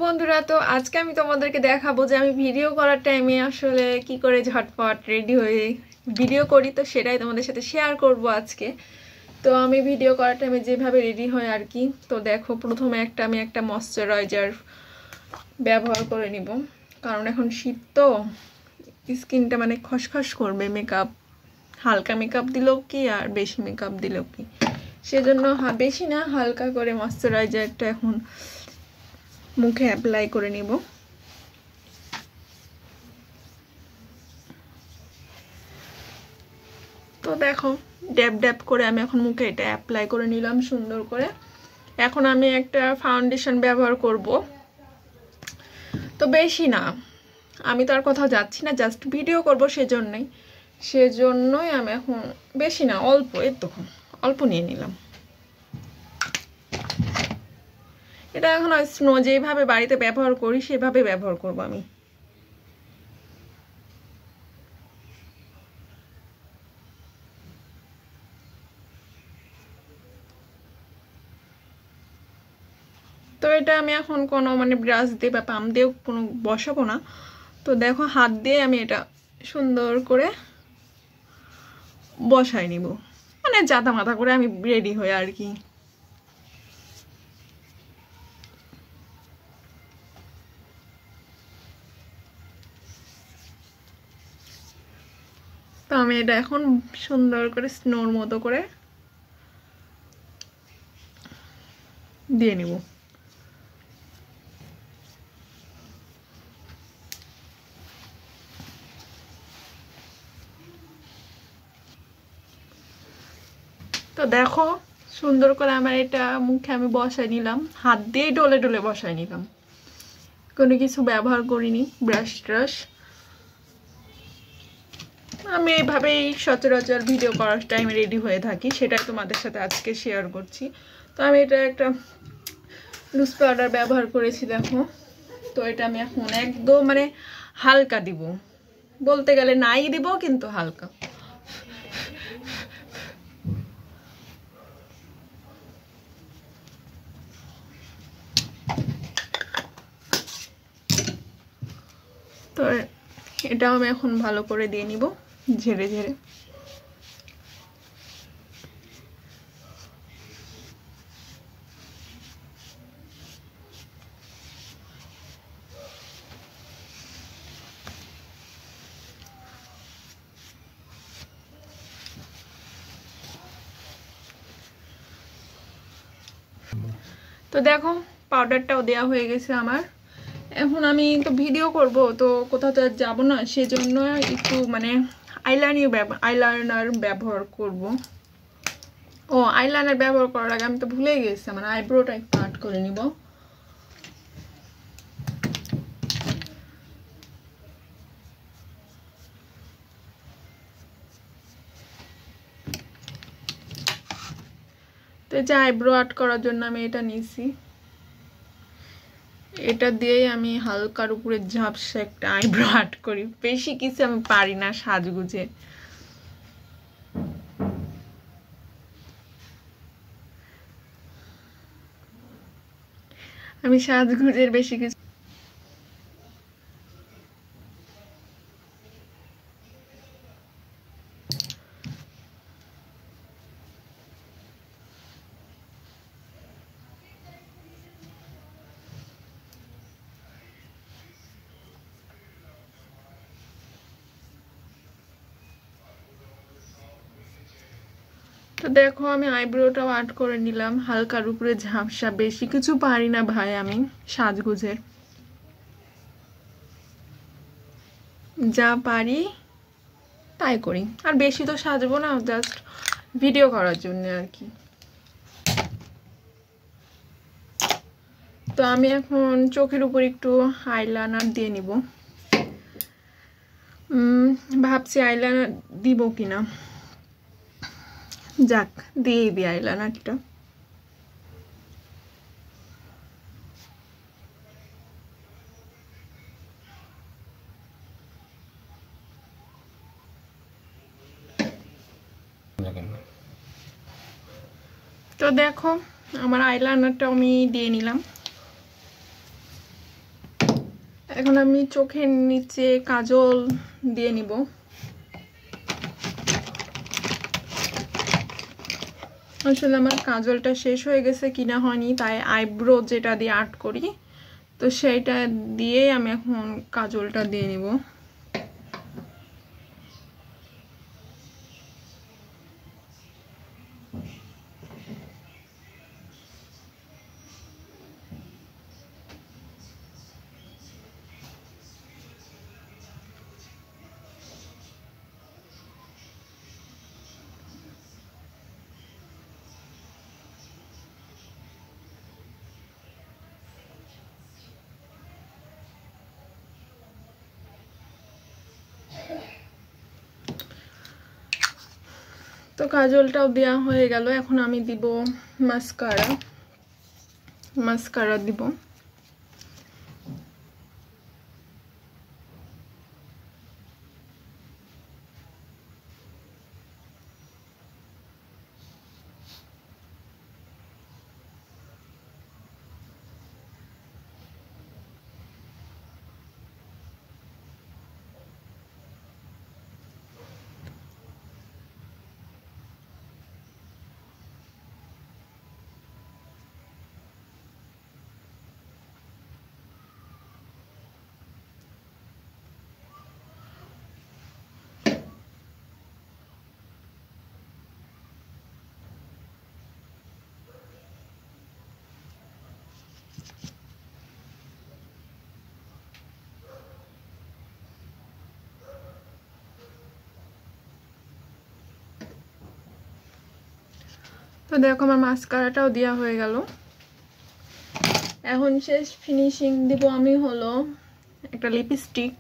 বন্ধুরা, তো আজকে আমি তোমাদেরকে দেখাবো যে আমি ভিডিও করার টাইমে আসলে কি করে ঝটপট রেডি হয়ে ভিডিও করি। তো সেটাই তোমাদের সাথে শেয়ার করব আজকে। তো আমি ভিডিও করার টাইমে যেভাবে রেডি হয় আর কি। তো দেখো, প্রথমে আমি একটা ময়শ্চারাইজার ব্যবহার করে নিব, কারণ এখন শীত তো স্কিনটা মানে খসখস করবে। মেকআপ হালকা মেকআপ দিলেও কি আর বেশি মেকআপ দিলেও কি, সেজন্য বেশি না, হালকা করে ময়শ্চারাইজারটা এখন মুখে অ্যাপ্লাই করে নিব। তো দেখো, ড্যাব ড্যাব করে আমি এখন মুখে এটা অ্যাপ্লাই করে নিলাম সুন্দর করে। এখন আমি একটা ফাউন্ডেশন ব্যবহার করব, তো বেশি না, আমি তো আর কোথাও যাচ্ছি না, জাস্ট ভিডিও করব, সেজন্যই আমি এখন বেশি না, অল্প, অল্প নিয়ে নিলাম। এটা এখন স্নো যেভাবে বাড়িতে ব্যবহার করি সেভাবে ব্যবহার করব আমি। তো এটা আমি এখন কোনো মানে ব্রাশ দিয়ে বা পাম দিয়েও কোনো বসাবো না। তো দেখো, হাত দিয়ে আমি এটা সুন্দর করে বসাই নিব, মানে জাতা মাথা করে আমি রেডি হই আর কি। তো আমি এটা এখন সুন্দর করে স্নোর মতো করে দিয়ে নিব। তো দেখো, সুন্দর করে আমার এটা মুখে আমি বসাই নিলাম, হাত দিয়ে ডলে ডলে বসাই নিলাম, কোনো কিছু ব্যবহার করিনি, ব্রাশ ট্রাশ। আমি এইভাবেই সচরাচর ভিডিও করার টাইমে রেডি হয়ে থাকি, সেটাই তোমাদের সাথে আজকে শেয়ার করছি। তো আমি এটা একটা লুজ পাউডার ব্যবহার করেছি দেখো। তো এটা আমি এখন একদম মানে হালকা দিব, বলতে গেলে নাই দিব, কিন্তু হালকা। তো এটাও আমি এখন ভালো করে দিয়ে নিব ঝেড়ে ঝেড়ে। তো দেখো, পাউডারটাও দেওয়া হয়ে গেছে আমার। এখন আমি তো ভিডিও করব, তো কোথাও তো যাবো না, সেজন্য একটু মানে আইলাইনার ব্যবহার করব। ও, আইলাইনার ব্যবহার করার আগে আমি তো ভুলে গেছি, আমার আইব্রোটা একটু আর্ট করে নিব। তো যে আইব্রো আর্ট করার জন্য আমি এটা নিয়েছি, এটা দিয়েই আমি হালকার উপরে ঝাপসা একটা আইব্রো আর্ট করি। বেশি কিছু আমি পারি না সাজগুজে, আমি সাজগুজের বেশি কিছু। তো দেখো, আমি আইব্রোটাও আর্ট করে নিলাম হালকার উপরে ঝাপসা, বেশি কিছু পারি না ভাই আমি সাজগুজের, যা পারি তাই করি। আর বেশি তো সাজবো না, জাস্ট ভিডিও করার জন্য আর কি। তো আমি এখন চোখের উপর একটু আইলাইনার দিয়ে নিব। ভাবছি আইলাইনার দিব কিনা, যাক দিয়ে দিই আইলাইনারটা। তো দেখো, আমার আইলাইনারটা আমি দিয়ে নিলাম। এখন আমি চোখের নিচে কাজল দিয়ে নিব। আসলে আমার কাজলটা শেষ হয়ে গেছে কিনা হয়নি, তাই আইব্রো যেটা দিয়ে আর্ট করি তো সেইটা দিয়ে আমি এখন কাজলটা দিয়ে নিব। তো কাজলটাও দেওয়া হয়ে গেল, এখন আমি দিব মাস্কারা দিব। তো দেখো আমার মাস্কারাটাও দেওয়া হয়ে গেল। এখন শেষ ফিনিশিং দিব আমি হলো একটা লিপস্টিক।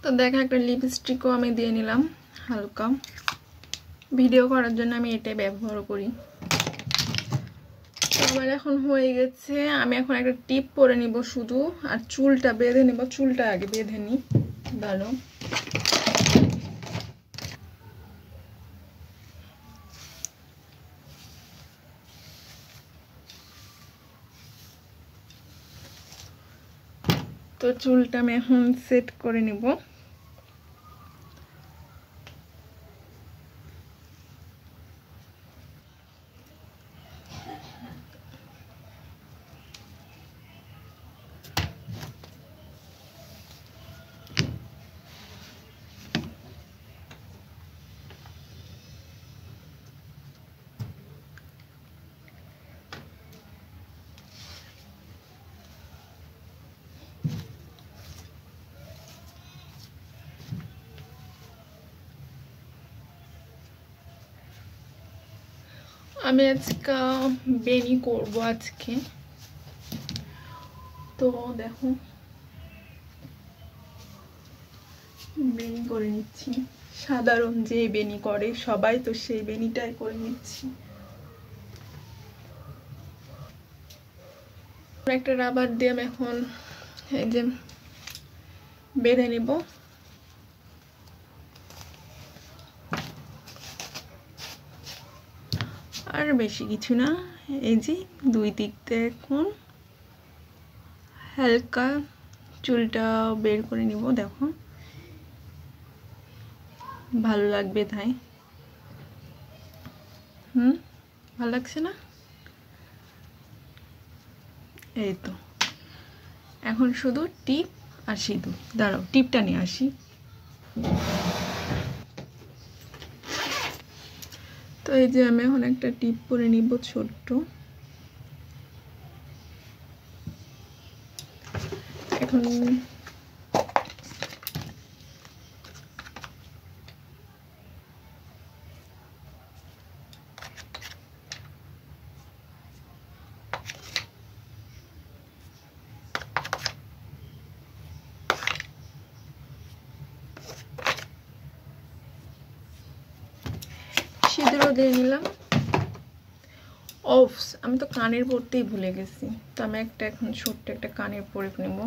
তো দেখো একটা লিপস্টিকও আমি দিয়ে নিলাম হালকা, ভিডিও করার জন্য আমি এটাই ব্যবহার করি। তো আমার এখন হয়ে গেছে, আমি এখন একটা টিপ পরে নিব শুধু, আর চুলটা বেঁধে নিব। চুলটা আগে বেঁধে নিই, দাঁড়াও। তো চুলটা আমি এখন সেট করে নিব। আমি আজকে বেনি করব আজকে। তো দেখো বেনি করে নিচ্ছি, সাধারণ যে বেনি করে সবাই, তো সেই বেনিটাই করে নিচ্ছি। একটা রাবার দিয়ে আমি এখন এই যে বেঁধে নিব। আর বেশি কিছু না, এই যে দুই দিক থেকে এখন হালকা চুলটা বের করে নিব। দেখো ভালো লাগবে তাই। ভালো লাগছে না? এই তো এখন শুধু টিপ আর সিঁদুর। দাঁড়াও টিপটা নিয়ে আসি। তো এই যে আমি এখন একটা টিপ পরে নিব ছোট্ট। এখন সিঁদুরও দিয়ে নিলাম। অফস, আমি তো কানের পরতেই ভুলে গেছি। তো আমি এখন ছোট্ট একটা কানের পরে নেব।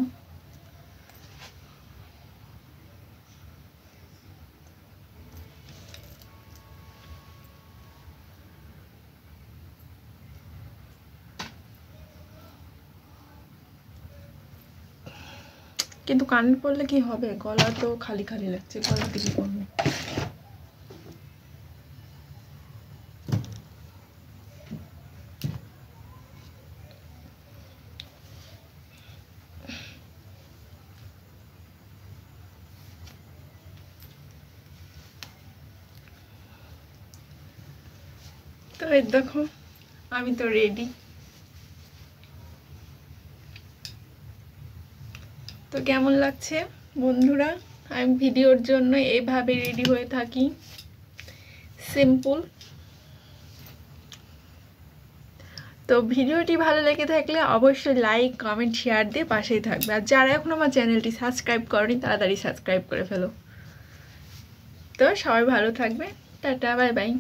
কিন্তু কানের পরলে কি হবে, গলা তো খালি খালি লাগছে, গলা কিছু করবে। তো এই দেখো আমি তো রেডি। তো কেমন লাগছে বন্ধুরা? আমি ভিডিওর জন্য এইভাবে রেডি হয়ে থাকি, সিম্পল। তো ভিডিওটি ভালো লেগে থাকলে অবশ্যই লাইক কমেন্ট শেয়ার দিয়ে পাশেই থাকবে। আর যারা এখন আমার চ্যানেলটি সাবস্ক্রাইব করেনি তাড়াতাড়ি সাবস্ক্রাইব করে ফেলো। তো সবাই ভালো থাকবে, টাটা, বাই বাই।